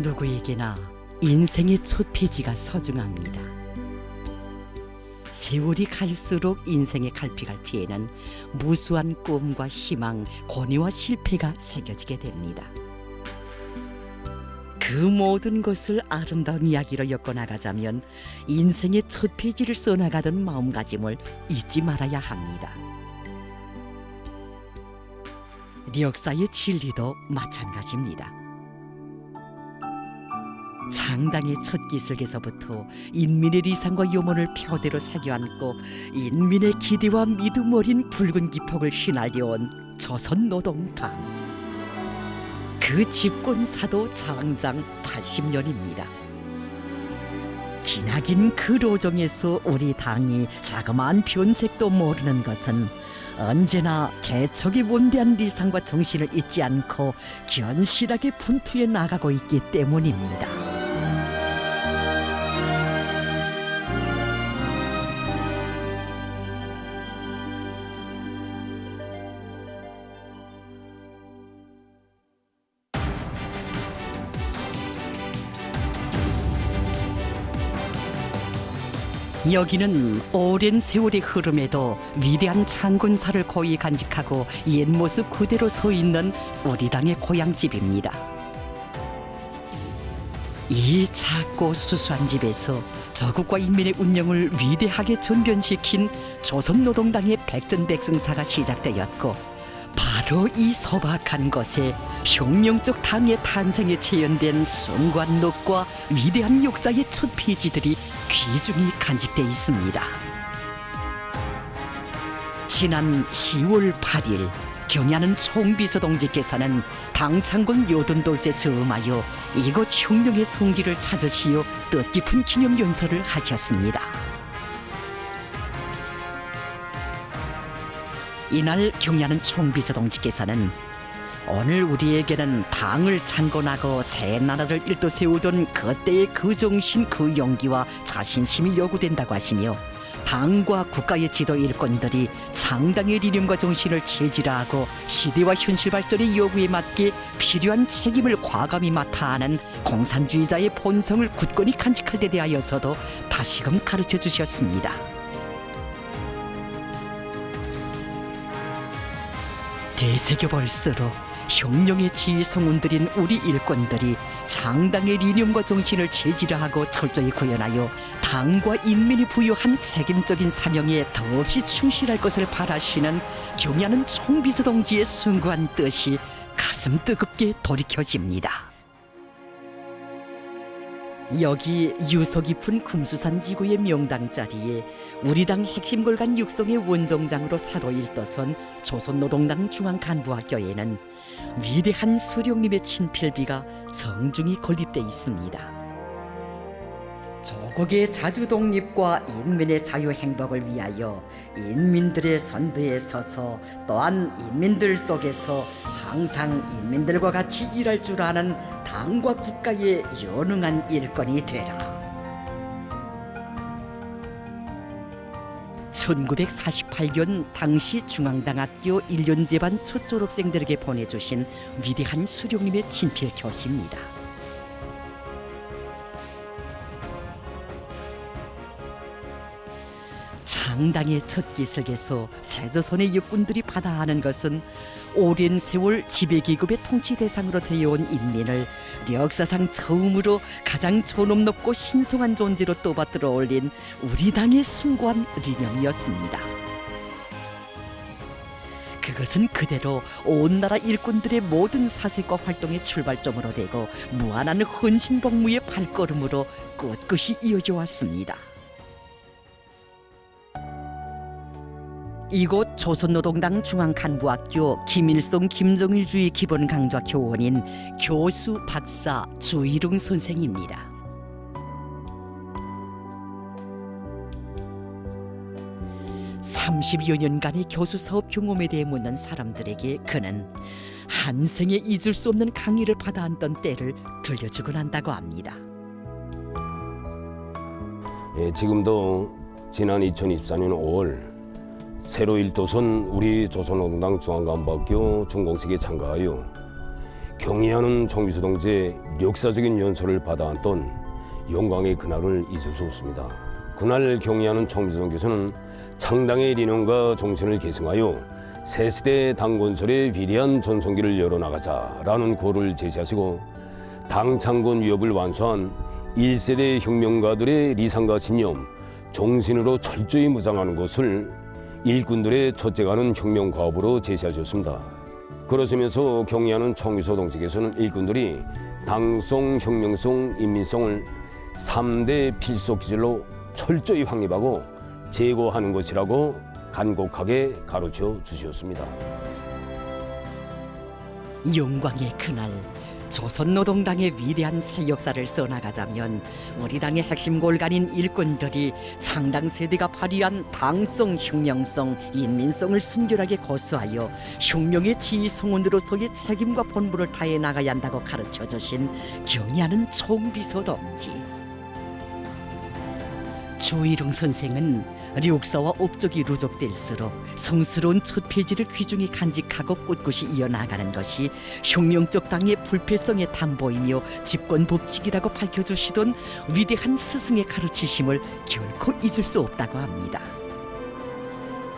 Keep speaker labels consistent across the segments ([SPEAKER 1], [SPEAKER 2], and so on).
[SPEAKER 1] 누구에게나 인생의 첫 페이지가 소중합니다. 세월이 갈수록 인생의 갈피갈피에는 무수한 꿈과 희망, 권위와 실패가 새겨지게 됩니다. 그 모든 것을 아름다운 이야기로 엮어나가자면 인생의 첫 페이지를 써나가던 마음가짐을 잊지 말아야 합니다. 역사의 진리도 마찬가지입니다. 창당의 첫 기슭에서부터 인민의 리상과 요문을 표대로 새겨안고 인민의 기대와 믿음 어린 붉은 기폭을 휘날려온 조선노동당. 그 집권사도 장장 80년입니다. 기나긴 그 로정에서 우리 당이 자그마한 변색도 모르는 것은 언제나 개척의 원대한 리상과 정신을 잊지 않고 견실하게 분투해 나가고 있기 때문입니다. 여기는 오랜 세월의 흐름에도 위대한 창군사를 고이 간직하고 옛 모습 그대로 서 있는 우리 당의 고향집입니다. 이 작고 수수한 집에서 저국과 인민의 운명을 위대하게 전변시킨 조선노동당의 백전백승사가 시작되었고, 바로 이 소박한 곳에 혁명적 당의 탄생에 재현된 순관록과 위대한 역사의 첫 페이지들이 귀중히 간직돼 있습니다. 지난 10월 8일 경야는 총비서동지께서는 당창군 요든돌쇠 즈음하여 이곳 혁명의 성지를 찾으시어 뜻깊은 기념연설을 하셨습니다. 이날 경야는 총비서동지께서는 오늘 우리에게는 당을 창건하고 새 나라를 일떠세우던 그때의 그 정신, 그 용기와 자신심이 요구된다고 하시며, 당과 국가의 지도 일꾼들이 창당의理念과 정신을 체질화하고 시대와 현실 발전의 요구에 맞게 필요한 책임을 과감히 맡아 하는 공산주의자의 본성을 굳건히 간직할 데 대하여서도 다시금 가르쳐 주셨습니다. 되새겨 볼수록 혁명의 지휘성운들인 우리 일꾼들이 창당의理念과 정신을 체질화하고 철저히 구현하여 당과 인민이 부여한 책임적인 사명에 더없이 충실할 것을 바라시는 경야는 총비서동지의 숭고한 뜻이 가슴 뜨겁게 돌이켜집니다. 여기 유서 깊은 금수산 지구의 명당 자리에 우리 당 핵심 골간 육성의 원정장으로 사로 일떠선 조선노동당 중앙간부학교에는 위대한 수령님의 친필비가 정중히 건립돼 있습니다. 조국의 자주 독립과 인민의 자유 행복을 위하여 인민들의 선두에 서서 또한 인민들 속에서 항상 인민들과 같이 일할 줄 아는 당과 국가의 연응한 일꾼이 되라. 1948년 당시 중앙당학교 1년제 반 첫 졸업생들에게 보내주신 위대한 수령님의 친필 교시입니다. 창당의 첫 기슭에서 세조선의 육군들이 받아 하는 것은 오랜 세월 지배계급의 통치 대상으로 되어온 인민을 역사상 처음으로 가장 존엄 높고 신성한 존재로 떠받들어 올린 우리 당의 숭고한理念이었습니다. 그것은 그대로 온 나라 일꾼들의 모든 사색과 활동의 출발점으로 되고 무한한 헌신복무의 발걸음으로 꿋꿋이 이어져 왔습니다. 이곳 조선노동당 중앙간부학교 김일성 김정일주의 기본 강좌 교원인 교수 박사 주일웅 선생입니다. (30여) 년간의 교수 사업 경험에 대해 묻는 사람들에게 그는 한 생에 잊을 수 없는 강의를 받아 앉던 때를 들려주곤 한다고 합니다.
[SPEAKER 2] 지금도 지난 2024년 5월 새로 일도선 우리 조선노동당 중앙간부학교 준공식에 참가하여 경의하는 정비서 동지의 역사적인 연설을 받아안던 영광의 그날을 잊을 수 없습니다. 그날 경의하는 정비서 동지에서는 창당의理念과 정신을 계승하여 새시대 당 건설의 위대한 전성기를 열어나가자라는 고를 제시하시고 당 창건 위협을 완수한 1세대 혁명가들의 리상과 신념, 정신으로 철저히 무장하는 것을 일꾼들의 첫째가는 혁명 과업으로 제시하셨습니다. 그러시면서 경의하는 정비서 동지께서는 일꾼들이 당성, 혁명성, 인민성을 3대 필수 기질로 철저히 확립하고 제고하는 것이라고 간곡하게 가르쳐 주셨습니다.
[SPEAKER 1] 영광의 그날, 조선노동당의 위대한 새 역사를 써나가자면 우리 당의 핵심 골간인 일꾼들이 창당 세대가 발휘한 당성, 혁명성, 인민성을 순결하게 고수하여 혁명의 지휘성원으로서의 책임과 본분을 다해 나가야 한다고 가르쳐 주신 경의하는 총비서 동지. 주일웅 선생은 력사와 업적이 누적될수록 성스러운 첫 페이지를 귀중히 간직하고 꿋꿋이 이어나가는 것이 혁명적 당의 불패성의 담보이며 집권 법칙이라고 밝혀주시던 위대한 스승의 가르치심을 결코 잊을 수 없다고 합니다.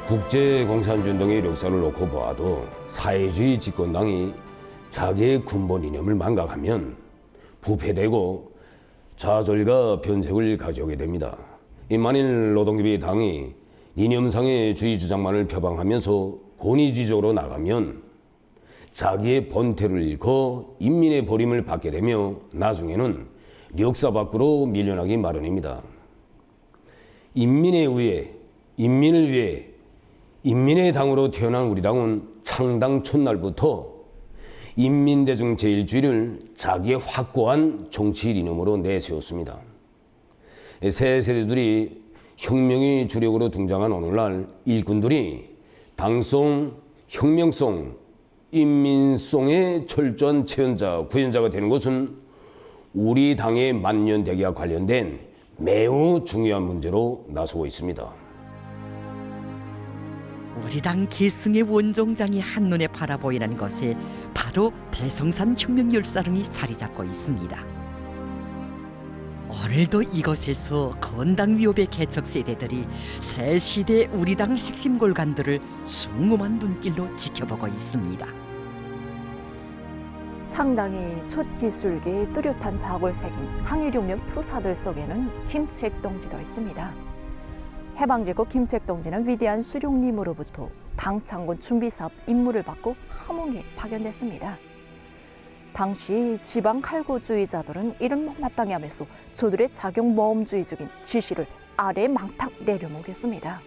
[SPEAKER 2] 국제공산주의운동의 역사를 놓고 보아도 사회주의 집권당이 자기의 근본 이념을 망각하면 부패되고 좌절과 변색을 가져오게 됩니다. 만일 노동계의 당이 이념상의 주의 주장만을 표방하면서 권위주의적으로 나가면 자기의 본태를 잃고 인민의 버림을 받게 되며 나중에는 역사 밖으로 밀려나기 마련입니다. 인민에 의해, 인민을 위해, 인민의 당으로 태어난 우리 당은 창당 첫날부터 인민대중 제일주의를 자기의 확고한 정치 이념으로 내세웠습니다. 새 세대들이 혁명의 주력으로 등장한 오늘날 일꾼들이 당성, 혁명성, 인민성의 철저한 체현자, 구현자가 되는 것은 우리 당의 만년대계와 관련된 매우 중요한 문제로 나서고 있습니다.
[SPEAKER 1] 우리 당 계승의 원종장이 한눈에 바라보이는 것에 바로 대성산 혁명열사릉이 자리 잡고 있습니다. 오늘도 이곳에서 건당 위협의 개척 세대들이 새 시대 우리 당 핵심 골간들을 숭고한 눈길로 지켜보고 있습니다.
[SPEAKER 3] 창당의 첫 기술계의 뚜렷한 자골 새긴 항일혁명 투사들 속에는 김책 동지도 있습니다. 해방 직후 김책 동지는 위대한 수령님으로부터 당 창건 준비사업 임무를 받고 함흥에 파견됐습니다. 당시 지방 할구주의자들은 이를 못마땅해 하면서 저들의 작용 모험주의적인 지시를 아래에 망탁 내려놓겠습니다.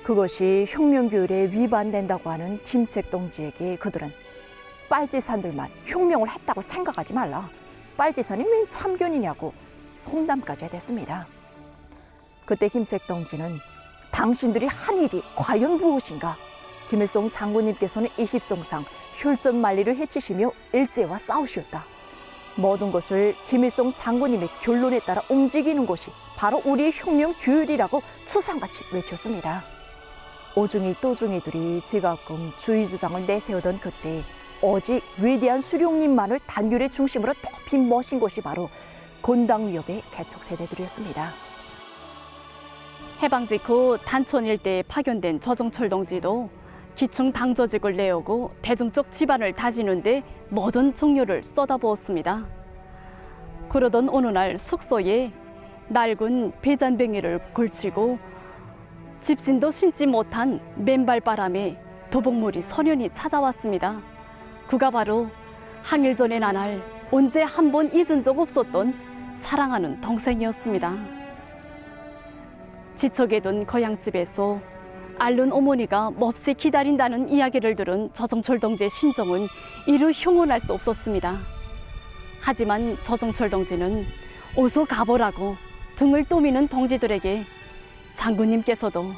[SPEAKER 3] 그것이 혁명규율에 위반된다고 하는 김책 동지에게 그들은 빨치산들만 혁명을 했다고 생각하지 말라. 빨치산이 웬 참견이냐고 홍담까지 됐습니다. 그때 김책 동지는 당신들이 한 일이 과연 무엇인가? 김일성 장군님께서는 이십성상 혈전만리를 해치시며 일제와 싸우셨다. 모든 것을 김일성 장군님의 결론에 따라 움직이는 것이 바로 우리의 혁명 규율이라고 수상같이 외쳤습니다. 오중이 또중이들이 지가끔 주의 주장을 내세우던 그때 오직 위대한 수령님만을 단결의 중심으로 높인 모신 것이 바로 건당위협의 개척 세대들이었습니다.
[SPEAKER 4] 해방 직후 단촌 일대에 파견된 조정철 동지도 기충 당조직을 내오고 대중적 지반을 다지는 데 모든 종료를 쏟아부었습니다. 그러던 어느 날 숙소에 낡은 배잔뱅이를 걸치고 집신도 신지 못한 맨발바람에 도복머리 소년이 찾아왔습니다. 그가 바로 항일전의 나날 언제 한 번 잊은 적 없었던 사랑하는 동생이었습니다. 지척에 둔 고향집에서 앓는 어머니가 몹시 기다린다는 이야기를 들은 조정철 동지의 심정은 이루 형언할 수 없었습니다. 하지만 조정철 동지는 어서 가보라고 등을 떠미는 동지들에게 장군님께서도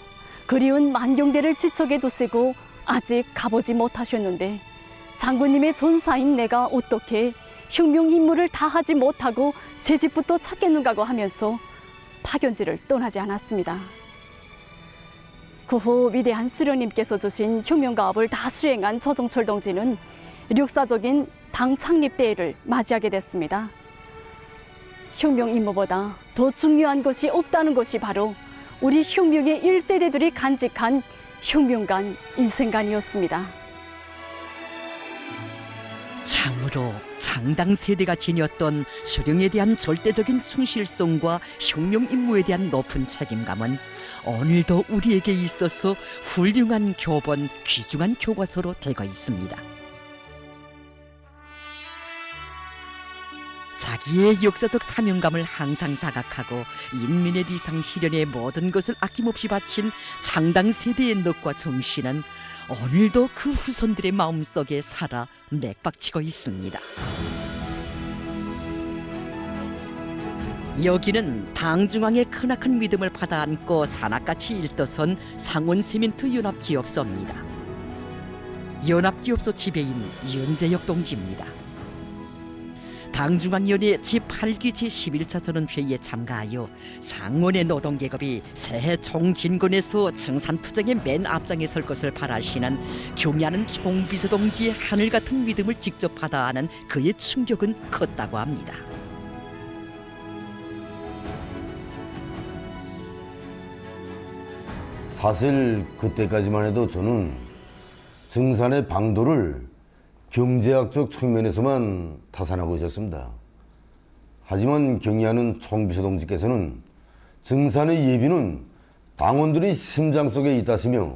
[SPEAKER 4] 그리운 만경대를 지척에 두시고 아직 가보지 못하셨는데 장군님의 전사인 내가 어떻게 혁명 임무를 다하지 못하고 제 집부터 찾겠는가고 하면서 파견지를 떠나지 않았습니다. 그 후 위대한 수령님께서 주신 혁명가업을 다 수행한 조정철 동지는 역사적인 당 창립 대회를 맞이하게 됐습니다. 혁명 임무보다 더 중요한 것이 없다는 것이 바로 우리 혁명의 1세대들이 간직한 혁명관, 인생관이었습니다.
[SPEAKER 1] 참으로 창당 세대가 지녔던 수령에 대한 절대적인 충실성과 혁명 임무에 대한 높은 책임감은 오늘도 우리에게 있어서 훌륭한 교본, 귀중한 교과서로 되고 있습니다. 자기의 역사적 사명감을 항상 자각하고 인민의 리상 실현에 모든 것을 아낌없이 바친 창당 세대의 넋과 정신은 오늘도 그 후손들의 마음속에 살아 맥박치고 있습니다. 여기는 당중앙의 크나큰 믿음을 받아 안고 산악같이 일떠선 상원세멘트 연합기업소입니다. 연합기업소 지배인 윤재혁 동지입니다. 당중앙위원회 제8기 제11차 전원회의에 참가하여 상원의 노동계급이 새해 총진군에서 증산투쟁의 맨 앞장에 설 것을 바라시는 경의하는 총비서동지의 하늘같은 믿음을 직접 받아하는 그의 충격은 컸다고 합니다.
[SPEAKER 5] 사실 그때까지만 해도 저는 증산의 방도를 경제학적 측면에서만 타산하고 있었습니다. 하지만 경의하는 총비서 동지께서는 증산의 예비는 당원들의 심장 속에 있다시며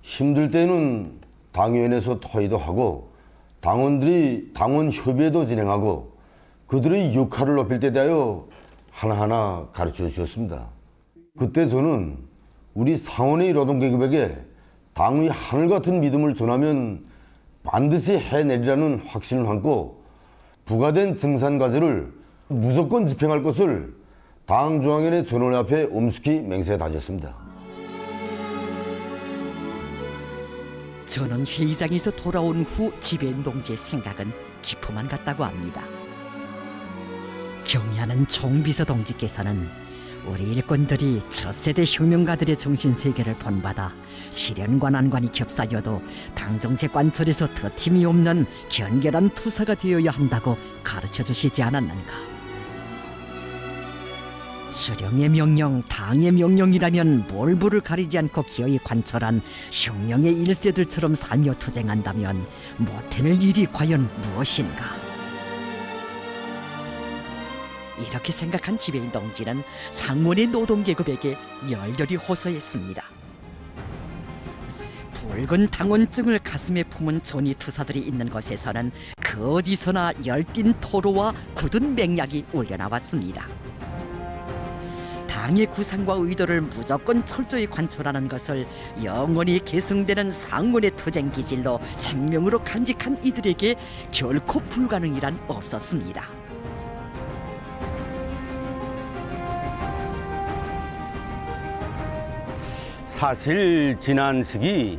[SPEAKER 5] 힘들 때는 당위원회에서 토의도 하고 당원들이 당원 협의회도 진행하고 그들의 역할을 높일 때 대하여 하나하나 가르쳐 주셨습니다. 그때 저는 우리 상원의 노동계급에게 당의 하늘같은 믿음을 전하면 반드시 해내리라는 확신을 안고 부과된 증산과제를 무조건 집행할 것을 당중앙위원회 전원회 앞에 엄숙히 맹세해 다졌습니다.
[SPEAKER 1] 전원 회의장에서 돌아온 후 지배인 동지의 생각은 기포만 같다고 합니다. 경의하는 총비서 동지께서는 우리 일꾼들이 첫 세대 혁명가들의 정신세계를 본받아 시련과 난관이 겹사여도 당정제 관철에서 더팀이 없는 견결한 투사가 되어야 한다고 가르쳐주시지 않았는가. 수령의 명령, 당의 명령이라면 몰부를 가리지 않고 기어이 관철한 혁명의 1세들처럼 살며 투쟁한다면 못해낼 일이 과연 무엇인가. 이렇게 생각한 지배인 동지는 상원의 노동계급에게 열렬히 호소했습니다. 붉은 당원증을 가슴에 품은 전이 투사들이 있는 곳에서는 그 어디서나 열띤 토로와 굳은 맹약이 울려나왔습니다. 당의 구상과 의도를 무조건 철저히 관철하는 것을 영원히 계승되는 상원의 투쟁 기질로 생명으로 간직한 이들에게 결코 불가능이란 없었습니다.
[SPEAKER 6] 사실 지난 시기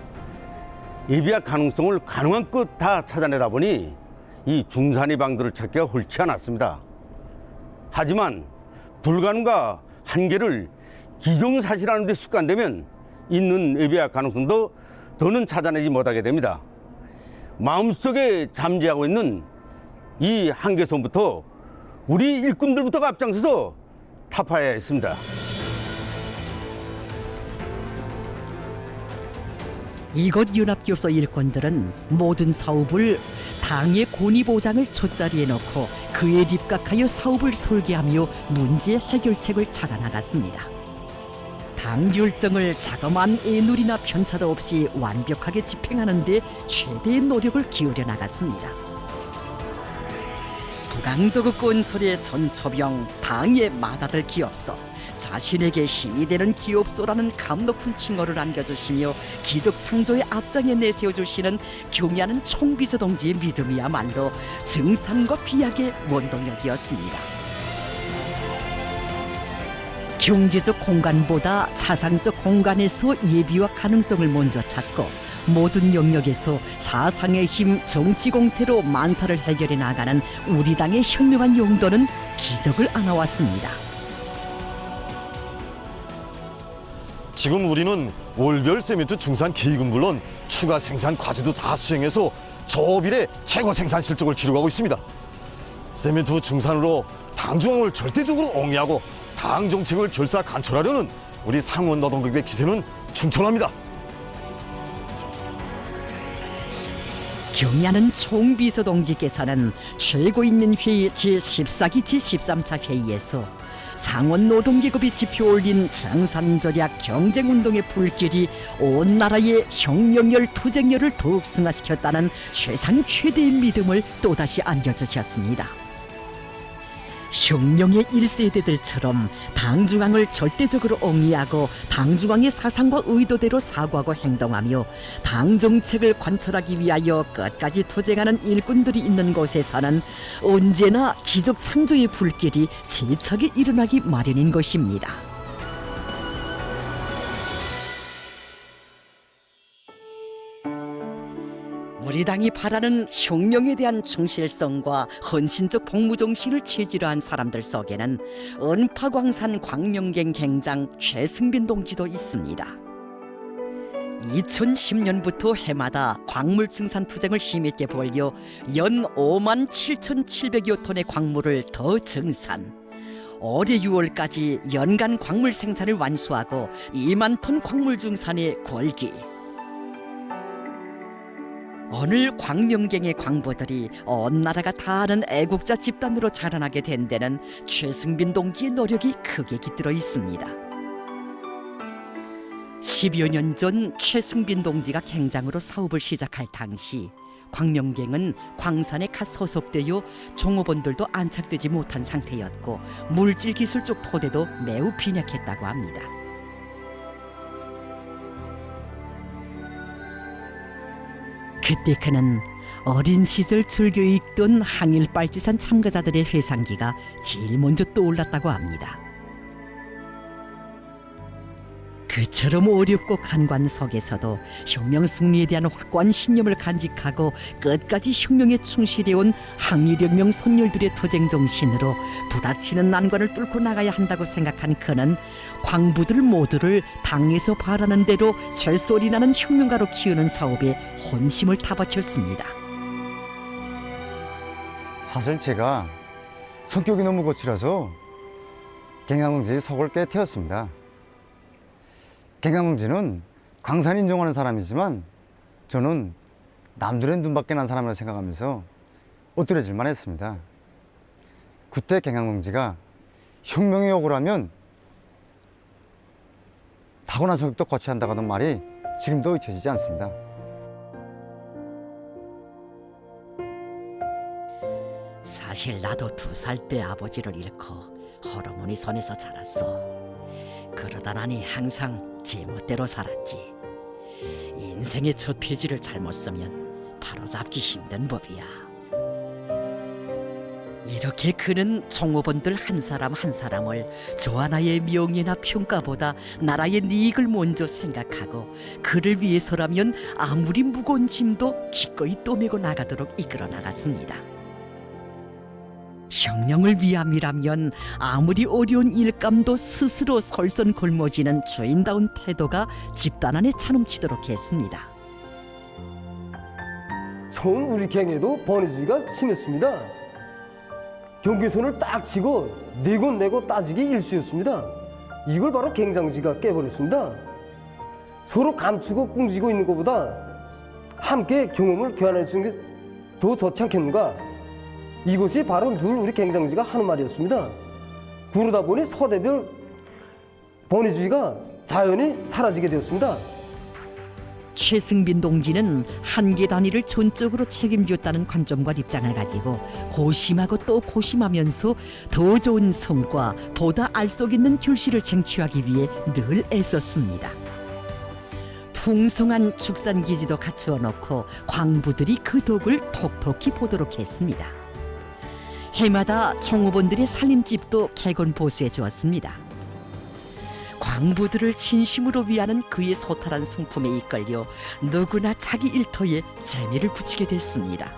[SPEAKER 6] 예비학 가능성을 가능한 것 다 찾아내다 보니 이 중산의 방도를 찾기가 옳지 않았습니다. 하지만 불가능과 한계를 기정사실하는 데 습관되면 있는 예비학 가능성도 더는 찾아내지 못하게 됩니다. 마음속에 잠재하고 있는 이 한계선부터 우리 일꾼들부터가 앞장서서 타파해야 했습니다.
[SPEAKER 1] 이곳 연합기업소 일꾼들은 모든 사업을 당의 권위보장을 첫자리에 놓고 그에 입각하여 사업을 설계하며 문제 해결책을 찾아 나갔습니다. 당 결정을 자그마한 애누리나 편차도 없이 완벽하게 집행하는 데 최대의 노력을 기울여 나갔습니다. 부강적 건설의 전초병 당의 맏아들 기업소, 자신에게 힘이 되는 기업소라는 감 높은 칭호를 안겨주시며 기적 창조의 앞장에 내세워주시는 경의하는 총비서 동지의 믿음이야말로 증산과 비약의 원동력이었습니다. 경제적 공간보다 사상적 공간에서 예비와 가능성을 먼저 찾고 모든 영역에서 사상의 힘, 정치 공세로 만사를 해결해 나가는 우리 당의 현명한 용도는 기적을 안아왔습니다.
[SPEAKER 7] 지금 우리는 월별 세멘트 중산 계획은 물론 추가 생산 과제도 다 수행해서 저비례 최고 생산 실적을 기록하고 있습니다. 세멘트 증산으로 당중앙을 절대적으로 옹이하고 당 정책을 결사 간철하려는 우리 상원 노동계의 기세는 충천합니다.
[SPEAKER 1] 경야는 총비서동지께서는 최고인민회의 제14기 제13차 회의에서 상원 노동계급이 지표 올린 정산절약 경쟁운동의 불길이 온 나라의 혁명열 투쟁열을 더욱 승화시켰다는 최상 최대의 믿음을 또다시 안겨주셨습니다. 혁명의 1세대들처럼 당중앙을 절대적으로 옹이하고 당중앙의 사상과 의도대로 사고하고 행동하며 당정책을 관철하기 위하여 끝까지 투쟁하는 일꾼들이 있는 곳에서는 언제나 기적 창조의 불길이 세차게 일어나기 마련인 것입니다. 우리 당이 바라는 혁명에 대한 충실성과 헌신적 복무정신을 체질로 한 사람들 속에는 은파광산 광명갱 갱장 최승빈 동지도 있습니다. 2010년부터 해마다 광물 증산 투쟁을 힘있게 벌여 연 5만 7,700여 톤의 광물을 더 증산, 올해 6월까지 연간 광물 생산을 완수하고 2만 톤 광물 증산의 골기. 오늘 광명갱의 광부들이 온 나라가 다 아는 애국자 집단으로 자라나게 된 데는 최승빈 동지의 노력이 크게 깃들어 있습니다. 10여 년 전 최승빈 동지가 갱장으로 사업을 시작할 당시 광명갱은 광산에 갓 소속되어 종업원들도 안착되지 못한 상태였고 물질 기술 쪽 토대도 매우 빈약했다고 합니다. 그때 그는 어린 시절 즐겨 읽던 항일빨지산 참가자들의 회상기가 제일 먼저 떠올랐다고 합니다. 그처럼 어렵고 간관 속에서도 혁명 승리에 대한 확고한 신념을 간직하고 끝까지 혁명에 충실해온 항일혁명 선열들의 투쟁 정신으로 부닥치는 난관을 뚫고 나가야 한다고 생각한 그는 광부들 모두를 당에서 바라는 대로 쇳소리 나는 혁명가로 키우는 사업에 혼심을 다바쳤습니다.
[SPEAKER 8] 사실 제가 성격이 너무 거칠어서 갱양동지의 속을 꽤 태웠습니다. 갱양동지는 광산 인정하는 사람이지만 저는 남들의 눈밖에 난 사람이라고 생각하면서 엎드려질만 했습니다. 그때 갱양동지가 혁명의 욕을 하면 타고난 성격도 거치한다고 하던 말이 지금도 잊혀지지 않습니다.
[SPEAKER 1] 사실 나도 2살 때 아버지를 잃고 할어머니 손에서 자랐어. 그러다 나니 항상 제멋대로 살았지. 인생의 첫 페이지를 잘못 쓰면 바로잡기 힘든 법이야. 이렇게 그는 종업원들 한 사람 한 사람을 저 하나의 명예나 평가보다 나라의 이익을 먼저 생각하고 그를 위해서라면 아무리 무거운 짐도 기꺼이 떠메고 나가도록 이끌어 나갔습니다. 혁명을 위함이라면 아무리 어려운 일감도 스스로 솔선 굶어지는 주인다운 태도가 집단 안에 차넘치도록 했습니다.
[SPEAKER 9] 처음 우리 갱에도 번외주의가 심했습니다. 경계선을 딱 치고 내고 따지기 일쑤였습니다. 이걸 바로 갱장지가 깨버렸습니다. 서로 감추고 꿍지고 있는 것보다 함께 경험을 교환해 주는 게 더 좋지 않겠는가? 이것이 바로 늘 우리 갱장지가 하는 말이었습니다. 그러다 보니 서대별 번외주의가 자연히 사라지게 되었습니다.
[SPEAKER 1] 최승빈 동지는 한계 단위를 전적으로 책임졌다는 관점과 입장을 가지고 고심하고 또 고심하면서 더 좋은 성과, 보다 알속 있는 결실을 쟁취하기 위해 늘 애썼습니다. 풍성한 축산기지도 갖추어 놓고 광부들이 그 덕을 톡톡히 보도록 했습니다. 해마다 종업원들의 살림집도 개건 보수해 주었습니다. 광부들을 진심으로 위하는 그의 소탈한 성품에 이끌려 누구나 자기 일터에 재미를 붙이게 됐습니다.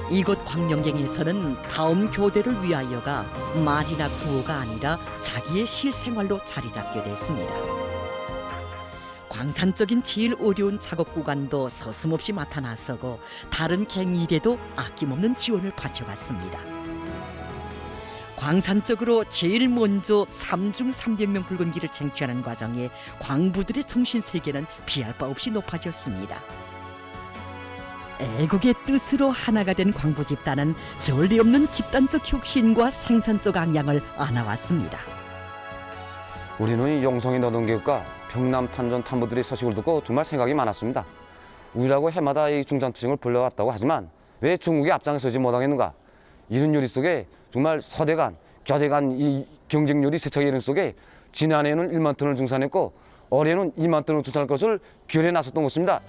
[SPEAKER 1] 이곳 광명갱에서는 다음 교대를 위하여가 말이나 구호가 아니라 자기의 실생활로 자리 잡게 됐습니다. 광산적인 제일 어려운 작업 구간도 서슴없이 맡아 나서고 다른 갱일에도 아낌없는 지원을 바쳐왔습니다. 광산 쪽으로 제일 먼저 3중 300명 붉은 길을 쟁취하는 과정에 광부들의 정신세계는 비할 바 없이 높아졌습니다. 애국의 뜻으로 하나가 된 광부 집단은 전례 없는 집단적 혁신과 생산적 악량을 안아왔습니다.
[SPEAKER 10] 우리는 이 용성의 노동계급과 병남 탄전 탐부들의 소식을 듣고 정말 생각이 많았습니다. 우리라고 해마다 이 중산투쟁을 불러왔다고 하지만 왜 중국이 앞장에 서지 못하겠는가? 이런 요리 속에 정말 서대 교대 간 이 경쟁률이 세척의 이런 속에 지난해에는 1만 톤을 증산했고 올해는 2만 톤을 증산할 것을 결에 나섰던 것입니다.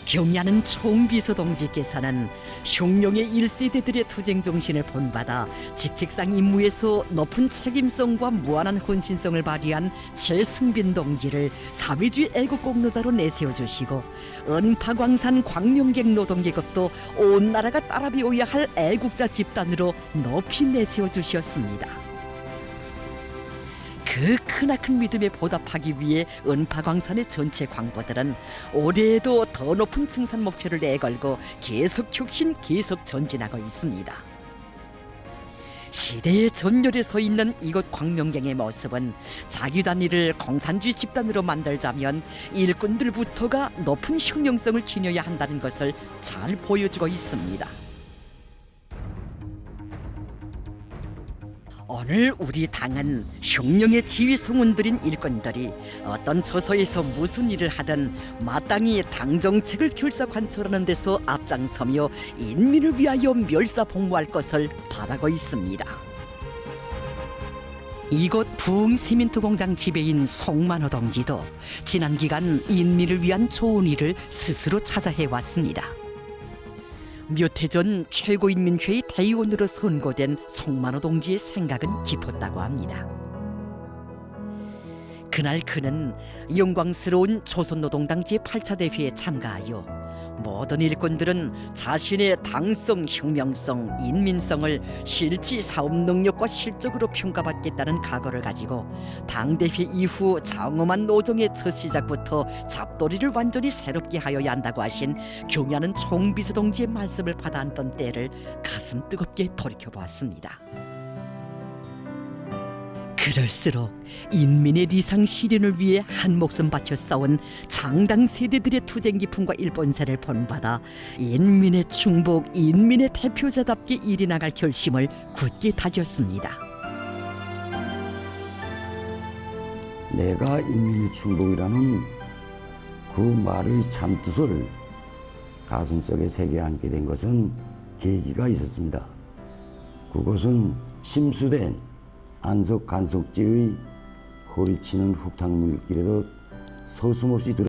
[SPEAKER 1] 경야는 총비서 동지께서는 흉룡의 1세대들의 투쟁 정신을 본받아 직책상 임무에서 높은 책임성과 무한한 헌신성을 발휘한 최승빈 동지를 사회주의 애국 공로자로 내세워주시고 은파광산 광명객 노동계급도 온 나라가 따라 배워야 할 애국자 집단으로 높이 내세워주셨습니다. 그 크나큰 믿음에 보답하기 위해 은파광산의 전체 광부들은 올해에도 더 높은 증산 목표를 내걸고 계속 혁신, 계속 전진하고 있습니다. 시대의 전열에 서 있는 이곳 광명경의 모습은 자기 단위를 공산주의 집단으로 만들자면 일꾼들부터가 높은 혁명성을 지녀야 한다는 것을 잘 보여주고 있습니다. 오늘 우리 당은 혁명의 지휘 성운들인 일꾼들이 어떤 처소에서 무슨 일을 하든 마땅히 당 정책을 결사관철하는 데서 앞장서며 인민을 위하여 멸사복무할 것을 바라고 있습니다. 이곳 부흥 시멘트 공장 지배인 송만호 동지도 지난 기간 인민을 위한 좋은 일을 스스로 찾아 해왔습니다. 몇 해 전 최고인민회의 대의원으로 선고된 송만호 동지의 생각은 깊었다고 합니다. 그날 그는 영광스러운 조선노동당 제8차 대회에 참가하여 모든 일꾼들은 자신의 당성, 혁명성, 인민성을 실지 사업 능력과 실적으로 평가받겠다는 각오를 가지고 당대회 이후 장엄한 노동의 첫 시작부터 잡돌이를 완전히 새롭게 하여야 한다고 하신 경야는 총비서 동지의 말씀을 받아안던 때를 가슴 뜨겁게 돌이켜보았습니다. 그럴수록 인민의 리상 실현을 위해 한 목숨 바쳐 싸운 장당 세대들의 투쟁 기품과 일본세를 본받아 인민의 충복, 인민의 대표자답게 일해 나갈 결심을 굳게 다졌습니다.
[SPEAKER 5] 내가 인민의 충복이라는 그 말의 참뜻을 가슴속에 새겨 안게 된 것은 계기가 있었습니다. 그것은 침수된 안석 간석지의 허리치는 흙탕물길에도 서슴없이 들어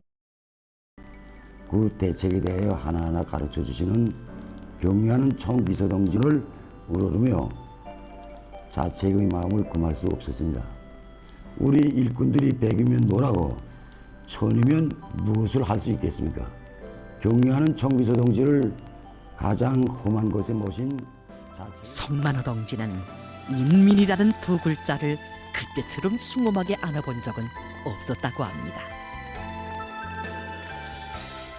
[SPEAKER 5] 그 대책에 대하여 하나하나 가르쳐 주시는 경야는 총비서 동지를 우러르며 자책의 마음을 금할 수 없었습니다. 우리 일꾼들이 100이면 뭐라고 1000이면 무엇을 할 수 있겠습니까? 경야는 총비서 동지를 가장 험한 곳에 모신 자책.
[SPEAKER 1] 송만호 동지는 인민이라는 두 글자를 그때처럼 숭엄하게 안아본 적은 없었다고 합니다.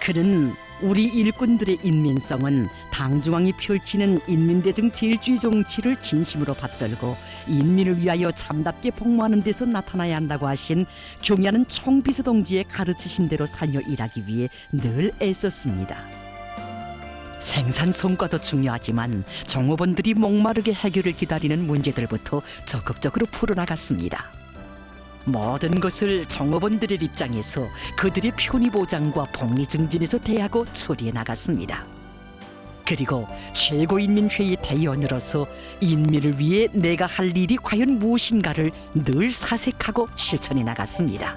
[SPEAKER 1] 그는 우리 일꾼들의 인민성은 당중앙이 펼치는 인민대중 제일주의 정치를 진심으로 받들고 인민을 위하여 참답게 복무하는 데서 나타나야 한다고 하신 경야는 총비서 동지의 가르치심대로 살려 일하기 위해 늘 애썼습니다. 생산 성과도 중요하지만 종업원들이 목마르게 해결을 기다리는 문제들부터 적극적으로 풀어나갔습니다. 모든 것을 종업원들의 입장에서 그들의 편의 보장과 복리 증진에서 대하고 처리해 나갔습니다. 그리고 최고인민회의 대의원으로서 인민을 위해 내가 할 일이 과연 무엇인가를 늘 사색하고 실천해 나갔습니다.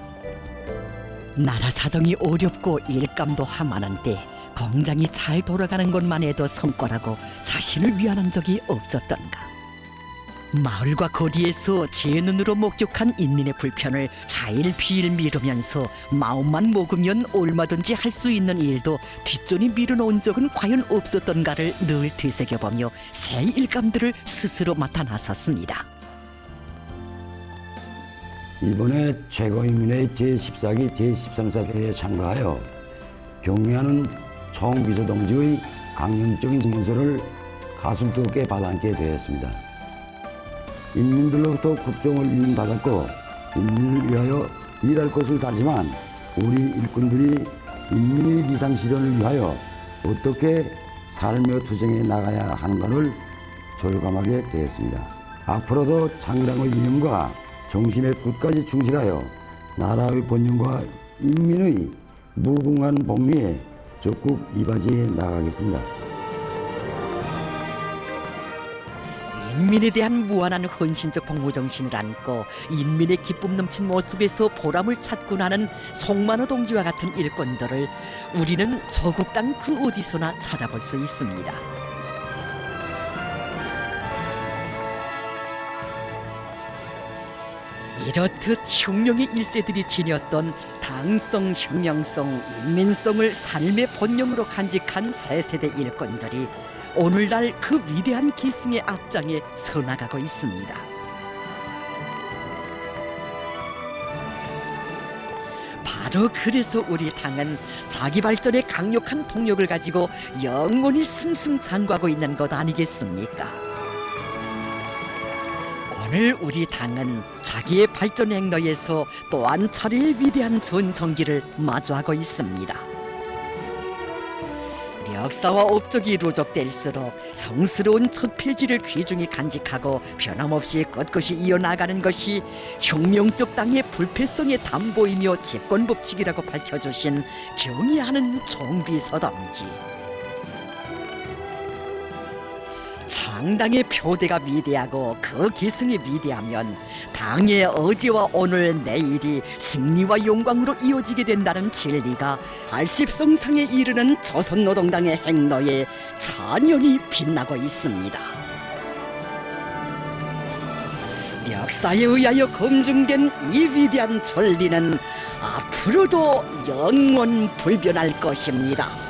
[SPEAKER 1] 나라 사정이 어렵고 일감도 험한한 때 공장이 잘 돌아가는 것만 해도 성과라고 자신을 위안한 적이 없었던가. 마을과 거리에서 제 눈으로 목격한 인민의 불편을 자일비일 미루면서 마음만 먹으면 얼마든지 할 수 있는 일도 뒷전이 미뤄놓은 적은 과연 없었던가를 늘 되새겨보며 새 일감들을 스스로 맡아 나섰습니다.
[SPEAKER 5] 이번에 최고인민회 제14기 제13사 대회에 참가하여 경의하는 총비서동지의 강령적인 증언서를 가슴 뜨겁게 받아안게 되었습니다. 인민들로부터 국정을 위임받았고 인민을 위하여 일할 것을 다지만 우리 일꾼들이 인민의 비상실현을 위하여 어떻게 살며 투쟁해 나가야 하는가를 절감하게 되었습니다. 앞으로도 창당의 이념과 정신에 끝까지 충실하여 나라의 번영과 인민의 무궁한 복리에 적극 이바지해 나가겠습니다.
[SPEAKER 1] 인민에 대한 무한한 헌신적 복무 정신을 안고 인민의 기쁨 넘친 모습에서 보람을 찾곤 하는 송만호 동지와 같은 일꾼들을 우리는 조국 땅 그 어디서나 찾아볼 수 있습니다. 이렇듯 혁명의 1세들이 지녔던 당성, 혁명성, 인민성을 삶의 본령으로 간직한 새 세대 일꾼들이 오늘날 그 위대한 계승의 앞장에 서나가고 있습니다. 바로 그래서 우리 당은 자기 발전에 강력한 동력을 가지고 영원히 승승장구하고 있는 것 아니겠습니까? 오늘 우리 당은 자기의 발전 행로에서 또 한 차례의 위대한 전성기를 마주하고 있습니다. 역사와 업적이 누적될수록 성스러운 첫 페이지를 귀중히 간직하고 변함없이 꿋꿋이 이어나가는 것이 혁명적 당의 불패성의 담보이며 집권법칙이라고 밝혀주신 경의하는 총비서동지. 창당의 표대가 위대하고 그 기승이 위대하면 당의 어제와 오늘 내일이 승리와 영광으로 이어지게 된다는 진리가 80성상에 이르는 조선노동당의 행로에 찬연히 빛나고 있습니다. 역사에 의하여 검증된 이 위대한 전리는 앞으로도 영원 불변할 것입니다.